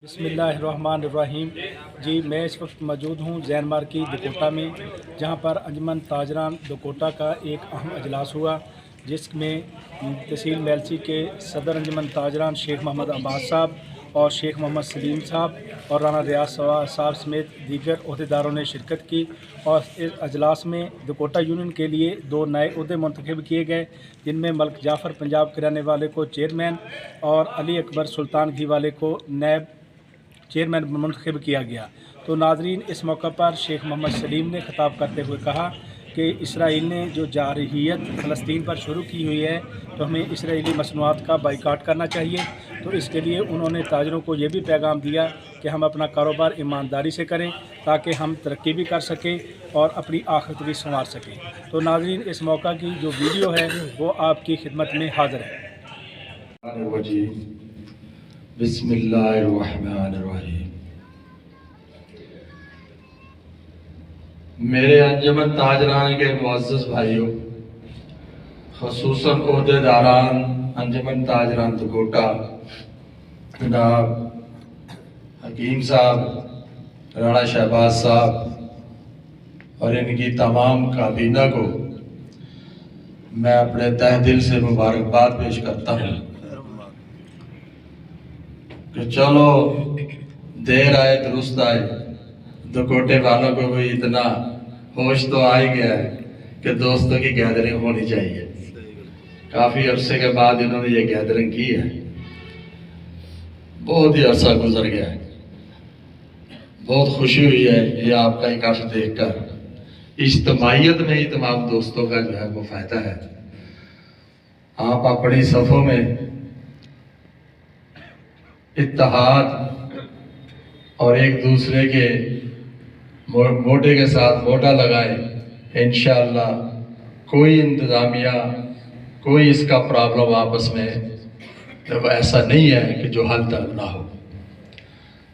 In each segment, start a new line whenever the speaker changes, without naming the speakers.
बिस्मिल्लाहिर्रहमानिर्रहीम। जी मैं इस वक्त मौजूद हूँ जैन मार्की दुकोटा में, जहाँ पर अंजुमन ताजरान दुकोटा का एक अहम अजलास हुआ, जिसमें तहसील मेलसी के सदर अंजुमन ताजरान शेख मोहम्मद अब्बास साहब और शेख मोहम्मद सलीम साहब और राना रियाज साहब समेत दीगर अहदेदारों ने शिरकत की। और इस अजलास में दुकोटा यूनियन के लिए 2 नए अहदे मुंतखब किए गए, जिनमें मलिक जाफ़र पंजाब के रहने वाले को चेयरमैन और अली अकबर सुल्तान घी वाले को नैब चेयरमैन मुंतखब किया गया। तो नाजरीन, इस मौका पर शेख मोहम्मद सलीम ने खिताब करते हुए कहा कि इसराइल ने जो जारहियत फ़लस्तीन पर शुरू की हुई है, तो हमें इसराइली मसनूआत का बाइकाट करना चाहिए। तो इसके लिए उन्होंने ताजरों को ये भी पैगाम दिया कि हम अपना कारोबार ईमानदारी से करें, ताकि हम तरक्की भी कर सकें और अपनी आखिरत भी संवार सकें। तो नाजरीन, इस मौका की जो वीडियो है वो आपकी खिदमत में हाज़िर है।
बिस्मिल्लाहिर्रहमानिर्रहीम। मेरे अंजुमन ताजरान के मुअज़्ज़ज़ भाइयों, ख़ुसूसन ओहदेदारान अंजुमन ताजरान दुकोटा, जनाब हकीम साहब, राणा शहबाज साहब और इनकी तमाम काबीना को मैं अपने तहे दिल से मुबारकबाद पेश करता हूँ कि चलो देर आए दुरुस्त आए। दुकोटे वालों को भी इतना होश तो आ ही गया है कि दोस्तों की गैदरिंग होनी चाहिए। काफ़ी अरसे के बाद इन्होंने ये गैदरिंग की है। बहुत ही अरसा गुजर गया है। बहुत खुशी हुई है ये आपका इकट्ठ देखकर। इज्तिमाइयत में ही तमाम दोस्तों का जो है वो फ़ायदा है। आप अपनी सफ़ों में इत्तेहाद और एक दूसरे के मोटे के साथ मोटा लगाएं। इंशाअल्लाह कोई इंतज़ामिया, कोई इसका प्रॉब्लम आपस में तो ऐसा नहीं है कि जो हल तक ना हो।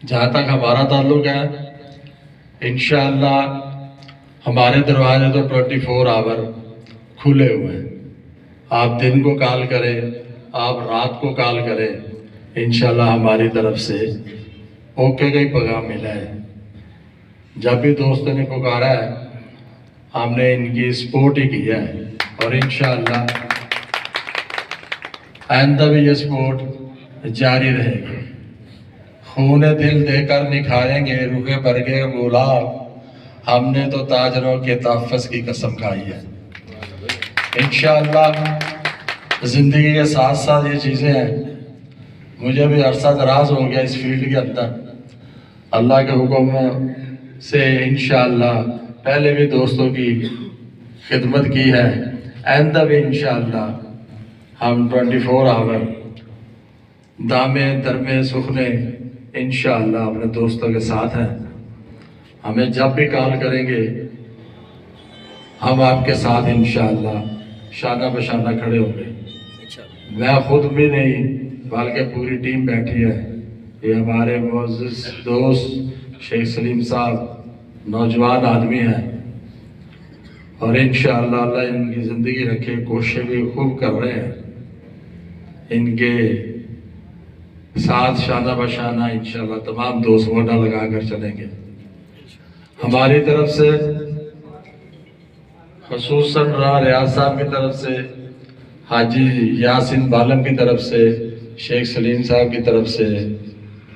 जहाँ तक हमारा ताल्लुक़ है, इंशाअल्लाह हमारे दरवाजे तो 24 आवर खुले हुए हैं। आप दिन को कॉल करें, आप रात को कॉल करें, इंशाअल्लाह हमारी तरफ से ओके का ही पैगाम मिला है। जब भी दोस्तों ने पुकारा है, हमने इनकी सपोर्ट ही किया है और इंशाअल्लाह आइंदा भी ये सपोर्ट जारी रहेगी। खून दिल देकर निखारेंगे रुखे बरगे गुलाब, हमने तो ताजरों के तहफ़्फ़ुज़ की कसम खाई है। इंशाअल्लाह ज़िंदगी के साथ साथ ये चीज़ें हैं। मुझे भी अरसा दराज हो गया इस फील्ड के अंदर। अल्लाह के हुक्म से इंशाअल्लाह पहले भी दोस्तों की खिदमत की है, आइंदा भी इंशाअल्लाह हम 24 आवर दामे दरमे सुखने इंशाअल्लाह अपने दोस्तों के साथ हैं। हमें जब भी कॉल करेंगे हम आपके साथ इंशाअल्लाह शाना बशाना खड़े होंगे। मैं खुद भी नहीं बल्कि पूरी टीम बैठी है। ये हमारे मुअज़्ज़ज़ दोस्त शेख सलीम साहब नौजवान आदमी हैं और इंशाअल्लाह अल्लाह इनकी ज़िंदगी रखे, कोशिशें भी खूब कर रहे हैं। इनके साथ शाना बशाना इंशाअल्लाह तमाम दोस्त मोटा लगा कर चलेंगे। हमारी तरफ से ख़ुसूसन राना रियाज साहब की तरफ से, हाजी यासिन बालम की तरफ से, शेख सलीम साहब की तरफ से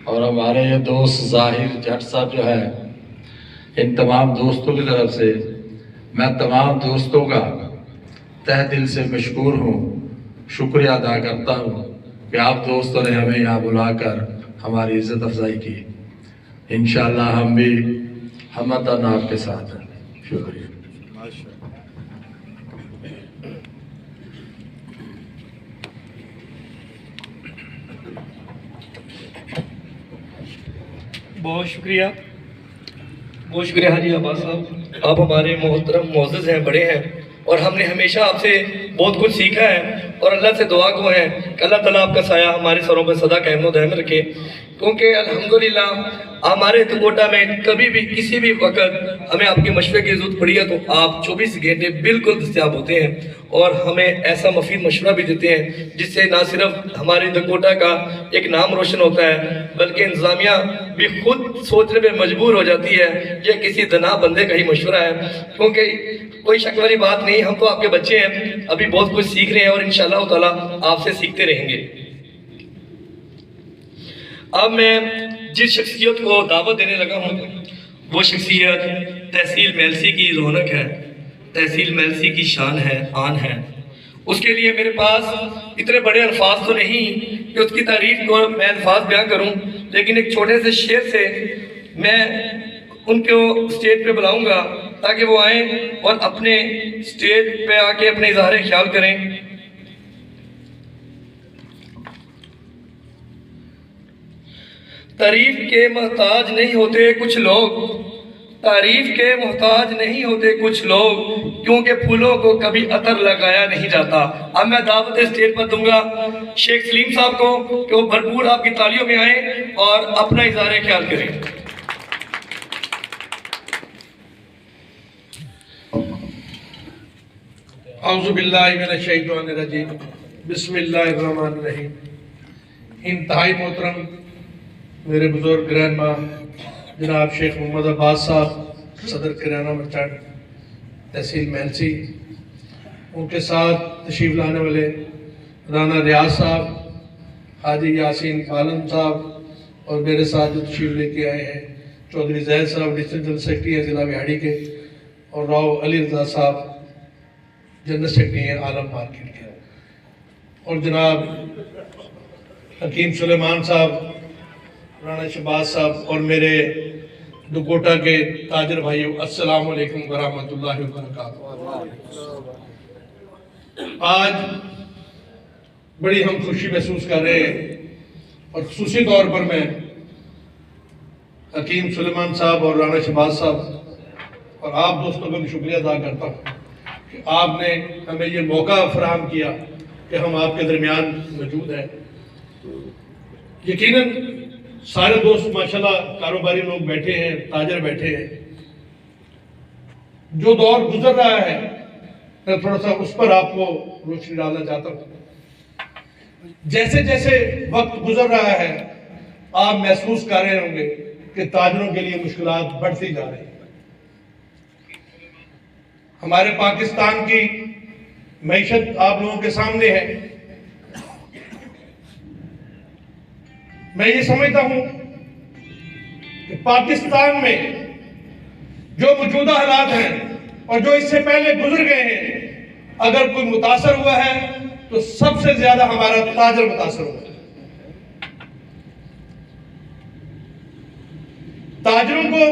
और हमारे ये दोस्त ज़ाहिर जट साहब जो है, इन तमाम दोस्तों की तरफ से मैं तमाम दोस्तों का तहे दिल से मशकूर हूँ, शुक्रिया अदा करता हूँ कि आप दोस्तों ने हमें यहाँ बुलाकर हमारी इज़्ज़त अफजाई की। इंशाअल्लाह हम भी हमदन आपके साथ हैं। शुक्रिया।
बहुत शुक्रिया हाजी अब्बास साहब। आप हमारे मोहतरम मुअज़्ज़ज़ हैं, बड़े हैं और हमने हमेशा आपसे बहुत कुछ सीखा है और अल्लाह से दुआ को है कि अल्लाह ताला आपका साया हमारे सरों पर सदा कायम व दायम रखे। क्योंकि अल्हम्दुलिल्लाह हमारे दुकोटा में कभी भी किसी भी वक्त हमें आपके मशवरे की ज़रूरत पड़ी है तो आप 24 घंटे बिल्कुल दस्तयाब होते हैं और हमें ऐसा मुफीद मशवरा भी देते हैं जिससे ना सिर्फ हमारे दुकोटा का एक नाम रोशन होता है बल्कि इंतज़ामिया भी खुद सोचने में मजबूर हो जाती है यह किसी दना बंदे का ही मशवरा है। क्योंकि कोई शक वाली बात नहीं, हम तो आपके बच्चे हैं, अभी बहुत कुछ सीख रहे हैं और इंशाअल्लाह ताला आपसे सीखते रहेंगे। अब मैं जिस शख्सियत को दावत देने लगा हूँ वो शख्सियत तहसील मेलसी की रौनक है, तहसील मेलसी की शान है, आन है। उसके लिए मेरे पास इतने बड़े अल्फाज तो नहीं कि उसकी तारीफ को मैं अल्फाज बयां करूं, लेकिन एक छोटे से शेर से मैं उनको स्टेज पे बुलाऊंगा ताकि वो आए और अपने स्टेज पे आके अपने इजहार ख्याल करें। तारीफ के मोहताज नहीं होते कुछ लोग, तारीफ के मोहताज नहीं होते कुछ लोग, क्योंकि फूलों को कभी अतर लगाया नहीं जाता। अब मैं दावत स्टेज पर दूंगा शेख सलीम साहब को कि वो भरपूर आपकी तालियों में आए और अपना इज़हार ख्याल करें।
औज़ु बिल्लाहि मिनश शैतानिर रजीम, बिस्मिल्लाहिर रहमानिर रहीम। इंतहाई मोहतरम मेरे बुजुर्ग ग्रैंड माँ जनाब शेख मोहम्मद अब्बास साहब सदर किराना मर्चेंट तहसील मेलसी, उनके साथ तशरीफ़ लाने वाले राना रियाज साहब, हाजी यासीन पालन साहब और मेरे साथ जो तशरीफ़ लेके आए हैं चौधरी जैद साहब डिस्ट्रिक्ट जनरल सेक्रेटरी हैं ज़िला बिहाड़ी के, और राव अली रज़ा साहब जनरल सेक्रेटरी हैं आलम मार्केट के, और जनाब हकीम सुलेमान साहब, राना शहबाज साहब और मेरे दुकोटा के ताजर भाइयों, अस्सलाम वालेकुम वरहमतुल्लाहि वबरकातुहू। आज बड़ी हम खुशी महसूस कर रहे हैं और खुसूसी तौर पर मैं हकीम सुलेमान साहब और राना शहबाज साहब और आप दोस्तों का भी शुक्रिया अदा करता हूँ कि आपने हमें ये मौका फराहम किया कि हम आपके दरमियान मौजूद हैं। यकीनन सारे दोस्त माशाल्लाह कारोबारी लोग बैठे हैं, ताजर बैठे हैं। जो दौर गुजर रहा है मैं थोड़ा सा उस पर आपको रोशनी डालना चाहता हूँ। जैसे जैसे वक्त गुजर रहा है आप महसूस कर रहे होंगे कि ताजरों के लिए मुश्किलात बढ़ती जा रही है। हमारे पाकिस्तान की मईशत आप लोगों के सामने है। मैं ये समझता हूं कि पाकिस्तान में जो मौजूदा हालात हैं और जो इससे पहले गुजर गए हैं, अगर कोई मुतासर हुआ है तो सबसे ज्यादा हमारा ताजर मुतासर हुआ है। ताजरों को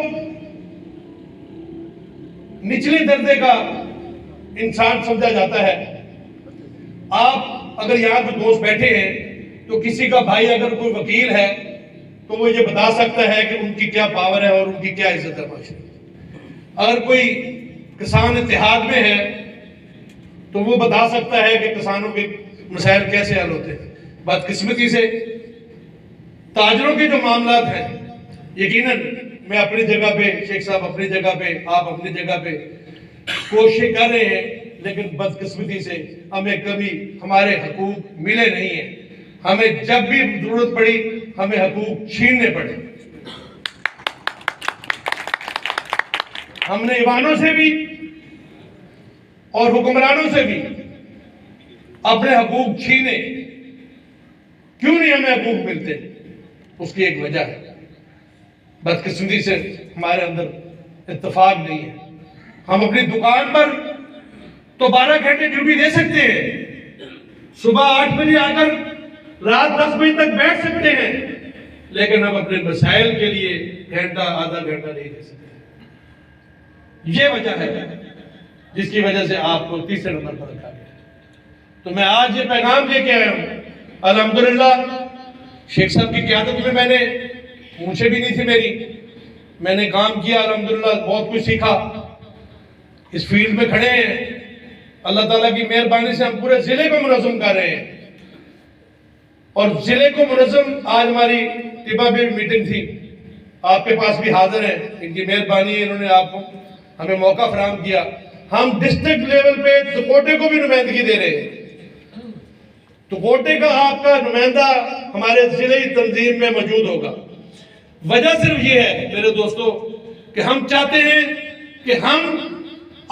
निचले दर्जे का इंसान समझा जाता है। आप अगर यहां कोई दोस्त बैठे हैं तो किसी का भाई अगर कोई वकील है तो वो ये बता सकता है कि उनकी क्या पावर है और उनकी क्या इज्जत है माशरे में। अगर कोई किसान इत्तेहाद में है तो वो बता सकता है कि किसानों के मसाइल कैसे हल होते हैं। बदकिस्मती से ताजरों के जो मामलात हैं, यकीनन मैं अपनी जगह पे, शेख साहब अपनी जगह पे, आप अपनी जगह पे कोशिश कर रहे हैं, लेकिन बदकिस्मती से हमें कभी हमारे हकूक मिले नहीं है। हमें जब भी जरूरत पड़ी हमें हकूक छीनने पड़े। हमने ईवानों से भी और हुक्मरानों से भी अपने हकूक छीने। क्यों नहीं हमें हकूक मिलते? उसकी एक वजह है, बदकिस्मती से हमारे अंदर इत्तेफाक नहीं है। हम अपनी दुकान पर तो 12 घंटे ड्यूटी दे सकते हैं, सुबह 8 बजे आकर रात 10 बजे तक बैठ सकते हैं, लेकिन हम अपने मसाइल के लिए घंटा आधा घंटा नहीं दे सकते। ये वजह है जिसकी वजह से आपको तीसरे नंबर पर रखा गया। तो मैं आज ये पैगाम लेके आया हूं। अल्हम्दुलिल्लाह शेख साहब की क़यादत में मैंने मूंछें भी नहीं थी मेरी, मैंने काम किया, अल्हम्दुलिल्लाह बहुत कुछ सीखा। इस फील्ड में खड़े हैं, अल्लाह ताला की मेहरबानी से हम पूरे जिले को मुनज़्ज़म कर रहे हैं और जिले को मुनज़्ज़म आज हमारी तिबा में मीटिंग थी, आपके पास भी हाजिर है, इनकी मेहरबानी है, इन्होंने आपको हमें मौका फराहम किया। हम डिस्ट्रिक्ट लेवल पे दुकोटे को भी नुमाइंदगी दे रहे हैं। दुकोटे का आपका नुमाइंदा हमारे जिले तंजीम में मौजूद होगा। वजह सिर्फ ये है मेरे दोस्तों कि हम चाहते हैं कि हम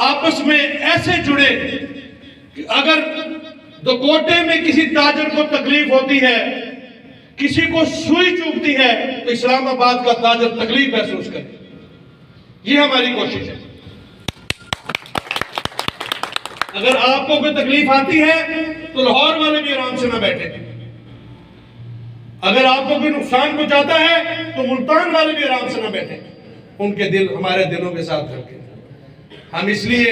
आपस में ऐसे जुड़े कि अगर दुकोटे में किसी ताजर को तकलीफ होती है, किसी को सुई चुभती है, तो इस्लामाबाद का ताजर तकलीफ महसूस करे। ये हमारी कोशिश है। अगर आपको कोई तकलीफ आती है तो लाहौर वाले भी आराम से ना बैठे। अगर आपको कोई नुकसान पहुंचाता है तो मुल्तान वाले भी आराम से ना बैठे। उनके दिल हमारे दिलों के साथ धड़के। हम इसलिए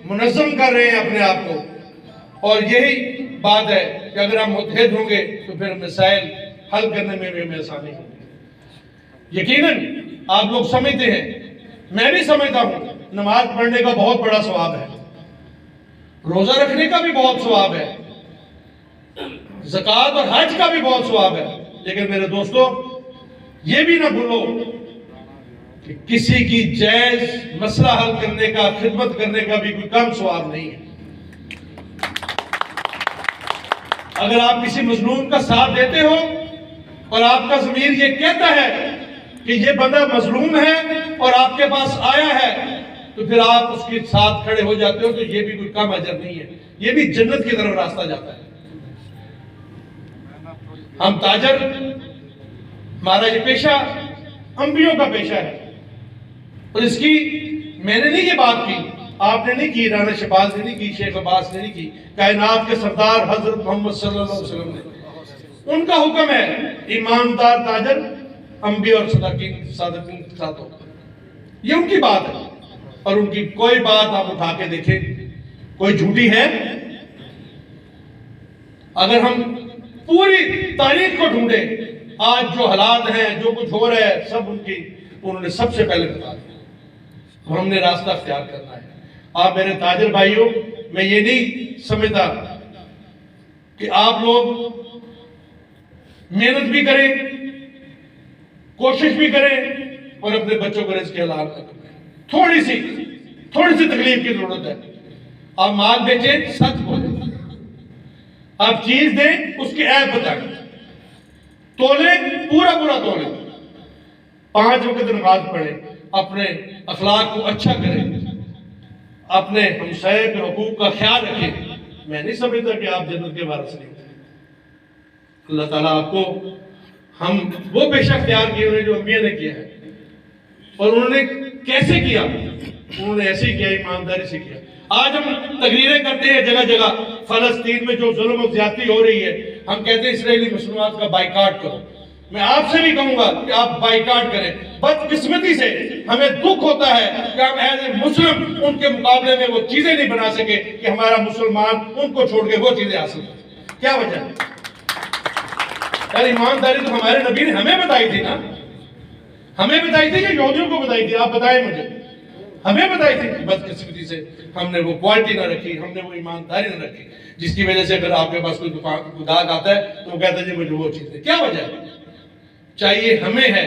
मुनज़्ज़म कर रहे हैं अपने आप को, और यही बात है कि अगर हम मुत्तहिद होंगे तो फिर मसाइल हल करने में भी हमें आसानी होगी। यकीनन आप लोग समझते हैं, मैं भी समझता हूं, नमाज पढ़ने का बहुत बड़ा सवाब है, रोजा रखने का भी बहुत सवाब है, ज़कात और हज का भी बहुत सवाब है। लेकिन मेरे दोस्तों, ये भी ना भूलो कि किसी की जायज मसला हल करने का, खिदमत करने का भी कोई कम सवाब नहीं है। अगर आप किसी मजलूम का साथ देते हो और आपका ज़मीर ये कहता है कि ये बंदा मजलूम है और आपके पास आया है, तो फिर आप उसके साथ खड़े हो जाते हो, तो ये भी कोई कम अजर नहीं है, ये भी जन्नत की तरफ रास्ता जाता है। हम ताजर, हमारा ये पेशा अंबियों का पेशा है, और इसकी मैंने नहीं ये बात की, आपने नहीं की, राना शहबाज ने नहीं की, शेख अब्बास ने नहीं की, कायनात के सरदार हजरत मोहम्मद सल्लल्लाहु अलैहि वसल्लम ने। उनका हुक्म है, ईमानदार ताजर अंबिया और सदाकीन सादिकीन के साथ हो। ये उनकी बात है, और उनकी कोई बात आप उठा के देखें, कोई झूठी है? अगर हम पूरी तारीख को ढूंढे, आज जो हालात हैं, जो कुछ हो रहा है, सब उन्होंने सबसे पहले बता दिया। तो हमने रास्ता अख्तियार करना है। आप मेरे ताजर भाइयों, मैं ये नहीं समझता कि आप लोग मेहनत भी करें, कोशिश भी करें और अपने बच्चों को रिज़्क़ हलाल करें। थोड़ी सी तकलीफ की जरूरत है। आप माल बेचें, सच बोलें, आप चीज दें, उसके ऐप बताएं, तोले पूरा तोले, 5 वक्त नमाज पढ़ें, अपने अखलाक को अच्छा करें, अपने हमसाये के हुकूक का ख्याल रखें। मैं नहीं समझता कि आप जन्नत के वारिस नहीं। अल्लाह ताला आपको हम वो पेशा अख्तियार किए जो अम्बिया ने किया है, और उन्होंने कैसे किया? उन्होंने ऐसे ही किया, ईमानदारी से किया। आज हम तकरीरें करते हैं जगह जगह, फलस्तीन में जो जुल्म और ज्यादती हो रही है, हम कहते हैं इसराइली मुसलमान का बाइकाट करो। मैं आपसे भी कहूंगा कि आप बाइकाट करें। बदकिस्मती से हमें दुख होता है कि हम एज ए मुस्लिम उनके मुकाबले में वो चीजें नहीं बना सके कि हमारा मुसलमान उनको छोड़ के वो चीजें हासिल करें। क्या वजह है? यार, ईमानदारी तो हमारे नबी ने हमें बताई थी ना, हमें बताई थी कि यहूदियों को बताई थी? आप बताएं मुझे, हमें बताई थी। बदकिस्मती से हमने वो क्वालिटी ना रखी, हमने वो ईमानदारी ना रखी, जिसकी वजह से अगर आपके पास कोई गाहक आता है तो वो कहता है जी मुझे वो चीज है। क्या वजह है? चाहिए हमें है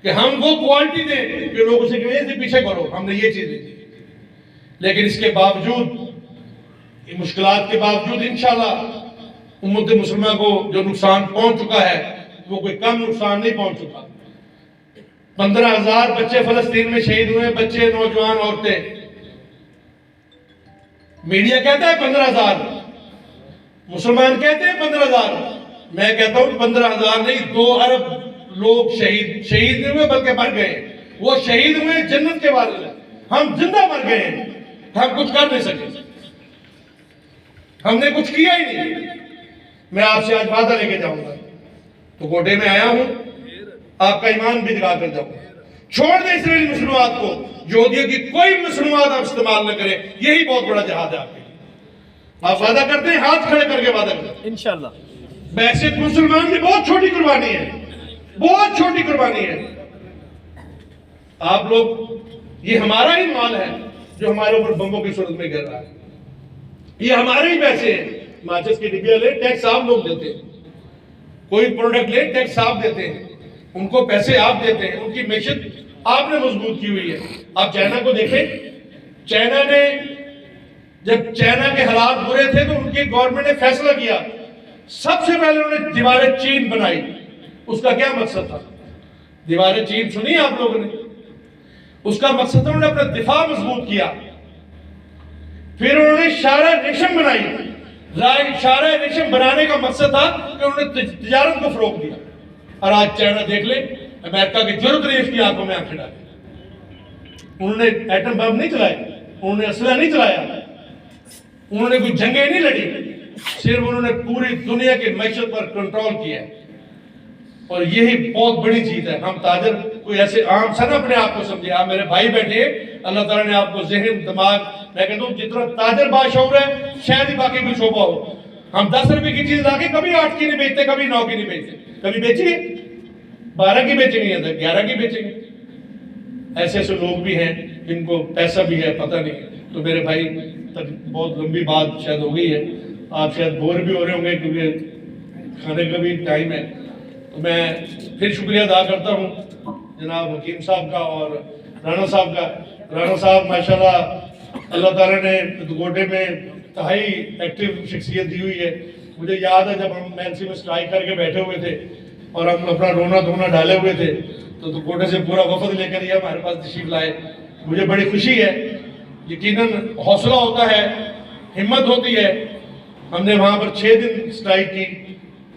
कि हम वो क्वालिटी दें कि लोग उसे कहें पीछे करो, हमने ये चीज दी। लेकिन इसके बावजूद, मुश्किलात के बावजूद, इंशाल्लाह उम्मत मुसलमान को जो नुकसान पहुंच चुका है वो कोई कम नुकसान नहीं पहुंच चुका। 15,000 बच्चे फलस्तीन में शहीद हुए, बच्चे, नौजवान, औरतें। मीडिया कहता है 15,000, मुसलमान कहते हैं 15,000, मैं कहता हूं 15,000 नहीं, 2 अरब लोग शहीद नहीं हुए बल्कि मर गए। वो शहीद हुए जन्नत के वारिस हैं, हम जिंदा मर गए हैं। हम कुछ कर नहीं सके, हमने कुछ किया ही नहीं। मैं आपसे आज वादा लेके जाऊंगा, तो कोटे में आया हूं, आपका ईमान भी जगा कर जाऊंगा। छोड़ दे इसराइली मसनूआत को, यहूदियों की कोई मसनूआत आप इस्तेमाल न करें। यही बहुत बड़ा जहाद है आपके लिए। आप वादा करते हैं, हाथ खड़े करके वादा करते हैं इंशाल्लाह। वैसे मुसलमान की बहुत छोटी कुर्बानी है, बहुत छोटी कुर्बानी है। आप लोग, ये हमारा ही माल है जो हमारे ऊपर बम्बों की सूरत में गिर रहा है। ये हमारे ही पैसे हैं। माचिस की डिब्बियां ले, टैक्स आप लोग देते हैं। कोई प्रोडक्ट ले, टैक्स आप देते हैं। उनको पैसे आप देते हैं, उनकी मैशत आपने मजबूत की हुई है। आप चाइना को देखें, चाइना ने जब चाइना के हालात बुरे थे तो उनकी गवर्नमेंट ने फैसला किया, सबसे पहले उन्होंने दीवारें चीन बनाई। उसका क्या मकसद था? दीवारें चीन सुनी आप लोगों ने? उसका मकसद था उन्होंने अपना दिफा मजबूत किया। फिर उन्होंने शारा रेशम बनाई। शारा रेशम बनाने का मकसद था कि उन्होंने तिजारत को फरोग दिया। और आज चाइना देख ले, अमेरिका की जरूरत नहीं उसकी आंखों में आंखें डाली। उन्होंने एटम बम नहीं चलाए, उन्होंने असला नहीं चलाया, उन्होंने कोई जंगें नहीं लड़ी, सिर्फ उन्होंने पूरी दुनिया की मैशत पर कंट्रोल किया। और यही बहुत बड़ी चीज है। हम ताजर कोई ऐसे आम सा ना अपने आप को समझे। आप मेरे भाई बैठे, अल्लाह ताला ने आपको जहन दिमाग, मैं कहता हूँ जितना ताजर बाशऊर है शायद ही बाकी कुछ शोभा हो। हम 10 रुपए की चीज लाके कभी 8 की नहीं बेचते, कभी 9 की नहीं बेचते, कभी बेचेंगे 12 की बेचेंगे या 11 की बेचेंगे। ऐसे ऐसे लोग भी हैं जिनको पैसा भी है, पता नहीं। तो मेरे भाई तक बहुत लंबी बात शायद हो गई है, आप शायद बोर भी हो रहे होंगे क्योंकि खाने का भी टाइम है। तो मैं फिर शुक्रिया अदा करता हूँ जनाब हकीम साहब का और राणा साहब का। राणा साहब माशाल्लाह अल्लाह ताला ने दुकोटे में इंतहाई एक्टिव शख्सियत दी हुई है। मुझे याद है जब हम एनसी में स्ट्राइक करके बैठे हुए थे और हम अपना रोना धोना डाले हुए थे तो दुकोटे से पूरा वफद लेकर ये हमारे पास तशरीफ लाए। मुझे बड़ी खुशी है, यकीनन हौसला होता है, हिम्मत होती है। हमने वहाँ पर 6 दिन स्ट्राइक की।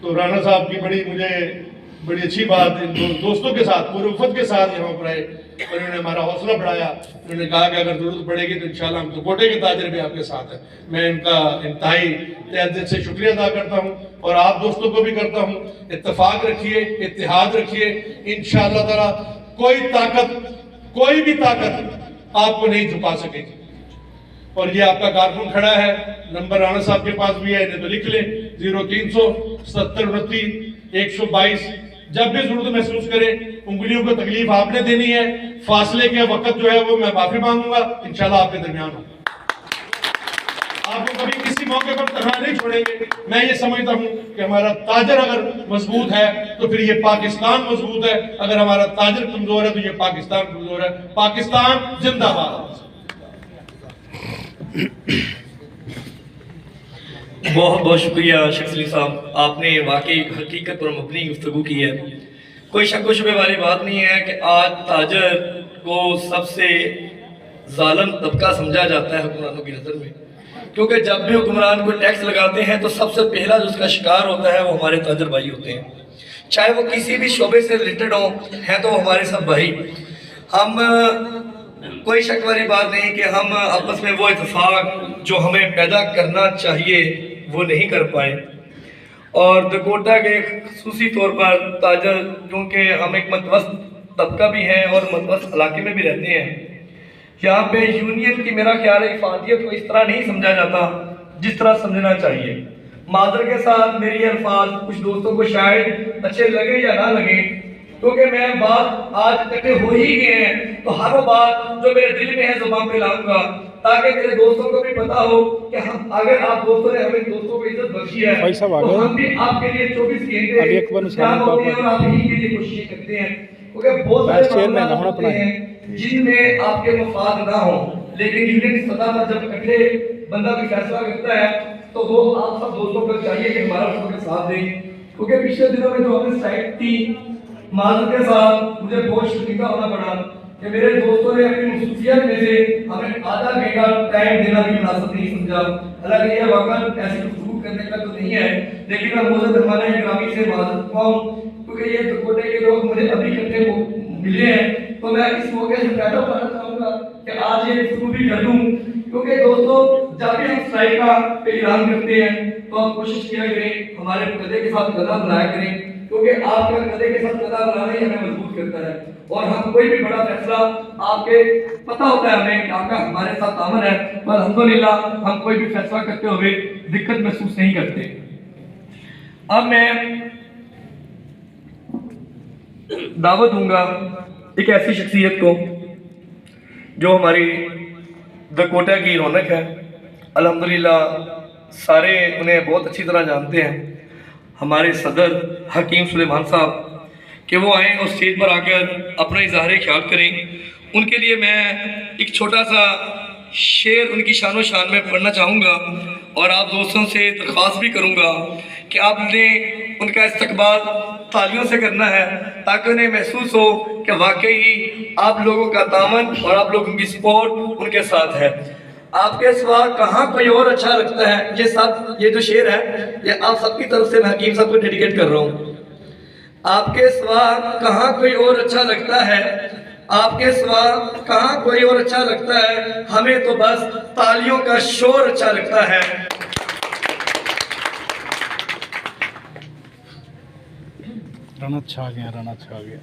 तो राणा साहब की मुझे बड़ी अच्छी बात, दोस्तों के साथ पूरे वफद के साथ यहाँ पर आए और उन्होंने हमारा हौसला बढ़ाया। उन्होंने कहा कि अगर जरूरत पड़ेगी तो इंशाल्लाह हम दुकोटे के ताजर भी आपके साथ हैं। मैं इनका इंतहाई तहे दिल से शुक्रिया अदा करता हूँ और आप दोस्तों को भी करता हूँ। इत्तेफाक रखिए, इत्तेहाद रखिए, इंशाअल्लाह ताला कोई भी ताकत आपको नहीं झुका सकेगी। और ये आपका कारकुन खड़ा है, नंबर राणा साहब के पास भी है, इन्हें तो लिख ले 0300 70 29 122। जब भी जरूरत महसूस करें, उंगलियों को तकलीफ आपने देनी है, फासले के वक्त जो है वो मैं माफी मांगूंगा, इंशाल्लाह आपके दरमियान हूँ। आपको कभी किसी मौके पर तनहा नहीं छोड़ेंगे। मैं ये समझता हूँ कि हमारा ताजर अगर मजबूत है तो फिर ये पाकिस्तान मजबूत है, अगर हमारा ताजर कमजोर है तो ये पाकिस्तान कमजोर है। पाकिस्तान जिंदाबाद।
बहुत बहुत शुक्रिया शख्सली साहब, आपने वाकई हकीकत पर मबनी गुफ्तगू की है। कोई शक व शुबे वाली बात नहीं है कि आज ताजर को सबसे जालिम तबका समझा जाता है हुक्मरानों की नज़र में, क्योंकि जब भी हुक्मरान को टैक्स लगाते हैं तो सबसे पहला जो उसका शिकार होता है वो हमारे ताजर भाई होते हैं। चाहे वो किसी भी शोबे से रिलेटेड हो, हैं तो हमारे सब भाई। हम कोई शक वाली बात नहीं कि हम आपस में वो इत्तेफाक जो हमें पैदा करना चाहिए वो नहीं कर पाए। और दकोटा के खुसूसी तौर पर ताजर, क्योंकि हम एक मतवस्त तबका भी हैं और मतवस्त इलाके में भी रहते हैं, यहाँ पे यूनियन की मेरा ख्याल है इफादियत को इस तरह नहीं समझा जाता जिस तरह समझना चाहिए। मादर के साथ मेरी अल्फाज कुछ दोस्तों को शायद अच्छे लगे या ना लगे, क्योंकि मैं बात आज इकट्ठे हो ही गए हैं तो हर वो बात जो मेरे दिल में है जुबान पे लाऊंगा, ताकि मेरे दोस्तों को भी पता हो कि हम, अगर आप दोस्तों ने हमें दोस्तों को इज्जत बख्शी है तो हम भी आपके लिए 24 घंटे काम होते हैं और आप ही के लिए कोशिश करते हैं। क्योंकि बहुत सारे मामले होते हैं जिनमें आपके मफाद ना हो, लेकिन यूनियन की सतह पर जब इकट्ठे बंदा कोई फैसला करता है तो वो आप सब दोस्तों को चाहिए कि हमारा उसको साथ दें। क्योंकि पिछले दिनों में जो हमने साइट थी माजूद के साथ, मुझे बहुत शर्मिंदा होना पड़ा कि मेरे दोस्तों ने अपनी मसरूफियत में से हमें आधा घंटा टाइम देना भी मुनासिब नहीं समझा। हालांकि यह वक्त ऐसी गुफ्तगू करने का तो नहीं है, लेकिन मैं मौजूद मेहमान इकरामी से माजूद हुआ हूँ क्योंकि ये दकोटे के लोग मुझे अभी इकट्ठे मिले हैं। तो मैं इस मौके से फायदा उठाना चाहूँगा कि आज ये गुफ्तगू भी कर दूँ, क्योंकि दोस्तों जब भी हम स्ट्राइक का ऐलान करते हैं तो हम कोशिश किया करें हमारे कदे के साथ कदम मिलाया करें, क्योंकि आपका कदे के साथ कदम मिलाना ही हमें मजबूत करता है। और हम कोई भी बड़ा फैसला आपके पता होता है हमें कि आपका हमारे साथ तामन है, पर अल्हम्दुलिल्लाह हम कोई भी फैसला करते हुए दिक्कत महसूस नहीं करते। अब मैं दावत दूंगा एक ऐसी शख्सियत को जो हमारी दकोटा की रौनक है। अल्हम्दुलिल्लाह सारे उन्हें बहुत अच्छी तरह जानते हैं, हमारे सदर हकीम सुलेमान साहब, कि वो आएँ और स्टेज पर आकर अपना इजहार ख्याल करें। उनके लिए मैं एक छोटा सा शेर उनकी शान शान में पढ़ना चाहूँगा और आप दोस्तों से दरख्वास्त भी करूँगा कि आपने उनका इस्तकबाल तालियों से करना है, ताकि उन्हें महसूस हो कि वाकई आप लोगों का दामन और आप लोगों की सपोर्ट उनके साथ है। आपके सिवा कहाँ कोई और अच्छा लगता है। ये जो शेर है ये आप सबकी तरफ से मैं हकीम साहब को डेडिकेट कर रहा हूँ। आपके सिवा कहाँ कोई और अच्छा लगता है, आपके सिवा कहाँ कोई और अच्छा लगता है, हमें तो बस तालियों का शोर अच्छा लगता है।
राना छा गया, राना छा गया।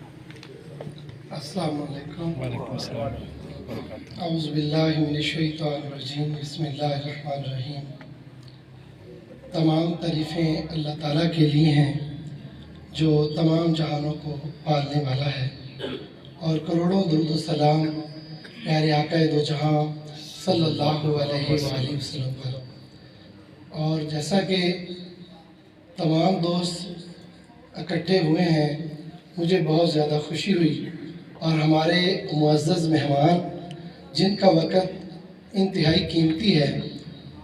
अस्सलाम वालेकुम।
वालेकुम सलाम।
औज़ु बिल्लाहि मिनश शैतानिर रजीम। बिस्मिल्लाहिर रहमानिर रहीम। तमाम तारीफ़ें अल्लाह ताला के लिए हैं जो तमाम जहानों को पालने वाला है, और करोड़ों दुरूद सलाम प्यारे आका दो जहां सल्लल्लाहु अलैहि वसल्लम पर। और जैसा कि तमाम दोस्त इकट्ठे हुए हैं, मुझे बहुत ज़्यादा खुशी हुई, और हमारे मुअज़्ज़ज़ मेहमान जिनका वक़्त इंतहाई कीमती है,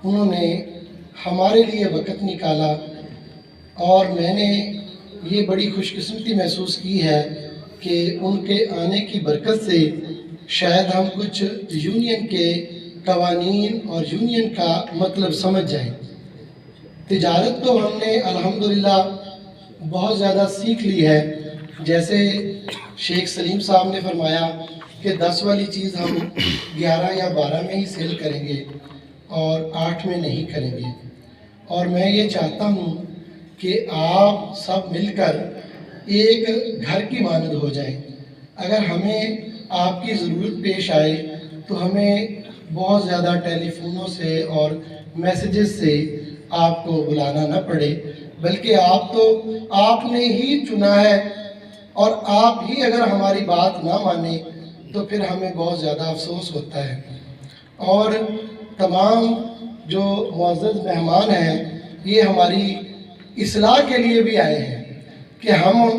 उन्होंने हमारे लिए वक़्त निकाला, और मैंने ये बड़ी खुशकिस्मती महसूस की है कि उनके आने की बरकत से शायद हम कुछ यूनियन के कवानीन और यूनियन का मतलब समझ जाएं। तिजारत तो हमने अल्हम्दुलिल्लाह बहुत ज़्यादा सीख ली है। जैसे शेख सलीम साहब ने फरमाया कि 10 वाली चीज़ हम 11 या 12 में ही सेल करेंगे और 8 में नहीं करेंगे। और मैं ये चाहता हूँ कि आप सब मिलकर एक घर की मानद हो जाएं। अगर हमें आपकी ज़रूरत पेश आए तो हमें बहुत ज़्यादा टेलीफोनों से और मैसेजेस से आपको बुलाना न पड़े, बल्कि आपने ही चुना है, और आप ही अगर हमारी बात ना माने तो फिर हमें बहुत ज़्यादा अफसोस होता है। और तमाम जो मुअज़्ज़ज़ मेहमान हैं, ये हमारी इस्लाह के लिए भी आए हैं कि हम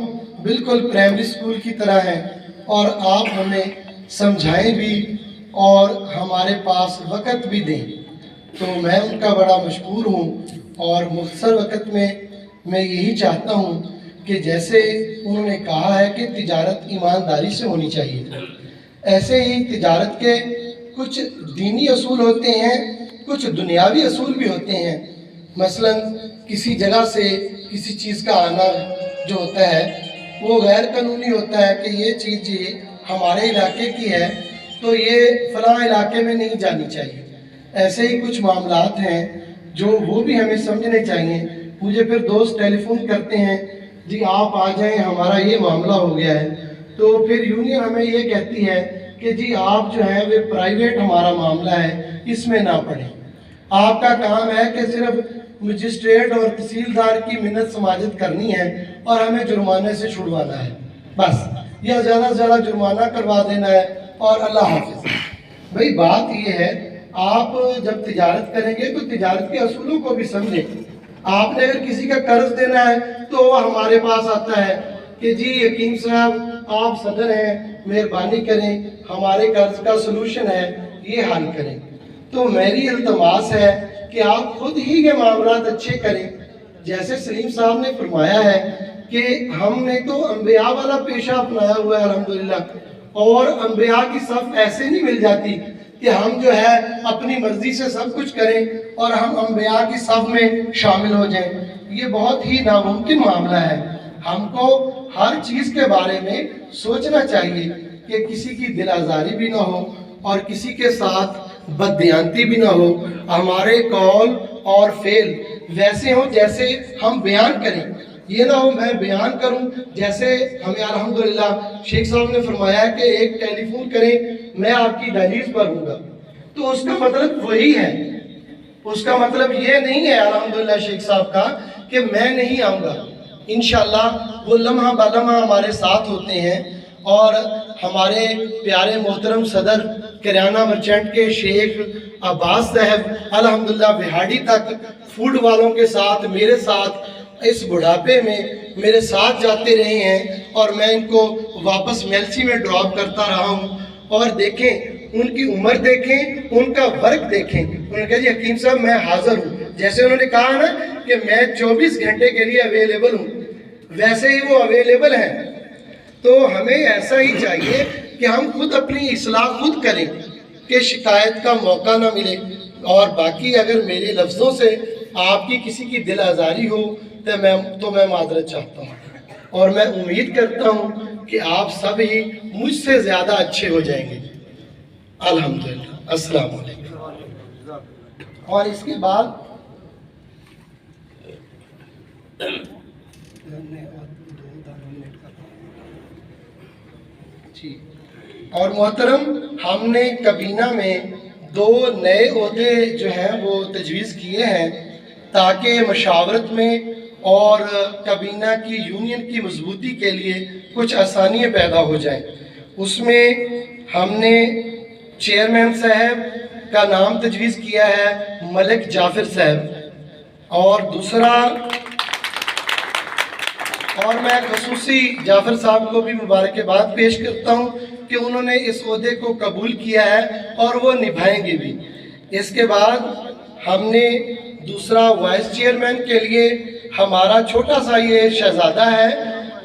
बिल्कुल प्राइमरी स्कूल की तरह हैं, और आप हमें समझाएं भी और हमारे पास वक़्त भी दें। तो मैं उनका बड़ा मशकूर हूँ, और मुख्तसर वक़्त में मैं यही चाहता हूँ कि जैसे उन्होंने कहा है कि तिजारत ईमानदारी से होनी चाहिए, ऐसे ही तिजारत के कुछ दीनी असूल होते हैं, कुछ दुनियावी असूल भी होते हैं। मसलन किसी जगह से किसी चीज़ का आना जो होता है वो गैर कानूनी होता है कि ये चीज़ ये हमारे इलाके की है तो ये फ़लाँ इलाके में नहीं जानी चाहिए। ऐसे ही कुछ मामलात हैं जो वो भी हमें समझने चाहिए। मुझे फिर दोस्त टेलीफोन करते हैं, जी आप आ जाएं, हमारा ये मामला हो गया है। तो फिर यूनियन हमें ये कहती है कि जी आप जो है वे प्राइवेट हमारा मामला है, इसमें ना पढ़ें। आपका काम है कि सिर्फ मजिस्ट्रेट और तहसीलदार की मिन्नत समाजत करनी है और हमें जुर्माने से छुड़वाना है बस, या ज़्यादा से ज़्यादा जुर्माना करवा देना है और अल्लाह हाफिज़। भाई बात ये है, आप जब तिजारत करेंगे तो तिजारत के असूलों को भी समझें। आपने अगर किसी का कर्ज देना है तो वह हमारे पास आता है कि जी यकीम साहब आप सदर हैं, मेहरबानी करें, हमारे कर्ज का सलूशन है, ये हल करें। तो मेरी इल्तमास है कि आप खुद ही के मामलात अच्छे करें। जैसे सलीम साहब ने फरमाया है कि हमने तो अंबिया वाला पेशा अपनाया हुआ है अल्हम्दुलिल्लाह, और अंबिया की सफ़ ऐसे नहीं मिल जाती कि हम जो है अपनी मर्जी से सब कुछ करें और हम अंबिया की सफ़ में शामिल हो जाएं। ये बहुत ही नामुमकिन मामला है। हमको हर चीज़ के बारे में सोचना चाहिए कि किसी की दिल आज़ारी भी ना हो और किसी के साथ बददियांती भी ना हो। हमारे कौल और फेल वैसे हो जैसे हम बयान करें, ये ना हो मैं बयान करूं जैसे हमें अल्हम्दुलिल्लाह शेख साहब ने फरमाया है कि एक टेलीफोन करें, मैं आपकी दहलीज पर हूँगा, तो उसका मतलब वही है। उसका मतलब ये नहीं है अल्हम्दुलिल्लाह शेख साहब का कि मैं नहीं आऊँगा। इंशाअल्लाह वो लम्हा बलम्हा हमारे साथ होते हैं। और हमारे प्यारे मोहतरम सदर किराना मर्चेंट के शेख अब्बास साहब अल्हम्दुलिल्लाह बिहाड़ी तक फूड वालों के साथ, मेरे साथ इस बुढ़ापे में मेरे साथ जाते रहे हैं और मैं इनको वापस मेलसी में ड्रॉप करता रहा हूँ। और देखें, उनकी उम्र देखें, उनका वर्क देखें। उन्होंने कहा जी हकीम साहब मैं हाज़िर हूँ। जैसे उन्होंने कहा ना कि मैं 24 घंटे के लिए अवेलेबल हूँ, वैसे ही वो अवेलेबल हैं। तो हमें ऐसा ही चाहिए कि हम खुद अपनी इस्लाह खुद करें कि शिकायत का मौका ना मिले। और बाकी अगर मेरे लफ्ज़ों से आपकी किसी की दिल आज़ारी हो तो मैं माजरत चाहता हूँ और मैं उम्मीद करता हूँ कि आप सब ही मुझसे ज़्यादा अच्छे हो जाएंगे। अल्हम्दुलिल्लाह। अस्सलाम वालेकुम। और इसके बाद और मोहतरम, हमने कबीना में 2 नए ओहदे जो हैं वो तजवीज़ किए हैं ताकि मशावरत में और कबीना की यूनियन की मजबूती के लिए कुछ आसानियाँ पैदा हो जाएं। उसमें हमने चेयरमैन साहब का नाम तजवीज़ किया है मलिक जाफर साहब, और दूसरा, और मैं खसूसी जाफर साहब को भी मुबारकबाद पेश करता हूँ कि उन्होंने इस ओहदे को कबूल किया है और वो निभाएंगे भी। इसके बाद हमने दूसरा वाइस चेयरमैन के लिए हमारा छोटा सा ये शहजादा है,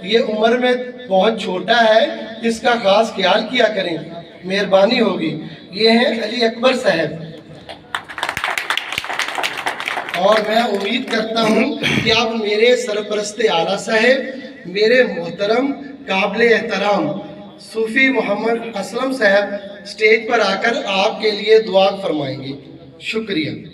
ये उम्र में बहुत छोटा है, इसका ख़ास ख्याल किया करें, मेहरबानी होगी। ये हैं अली अकबर साहब। और मैं उम्मीद करता हूँ कि आप मेरे सरपरस्ते आला साहब, मेरे मोहतरम काबिल एहतराम सूफ़ी मोहम्मद असलम साहब स्टेज पर आकर आपके लिए दुआ फरमाएंगे। शुक्रिया।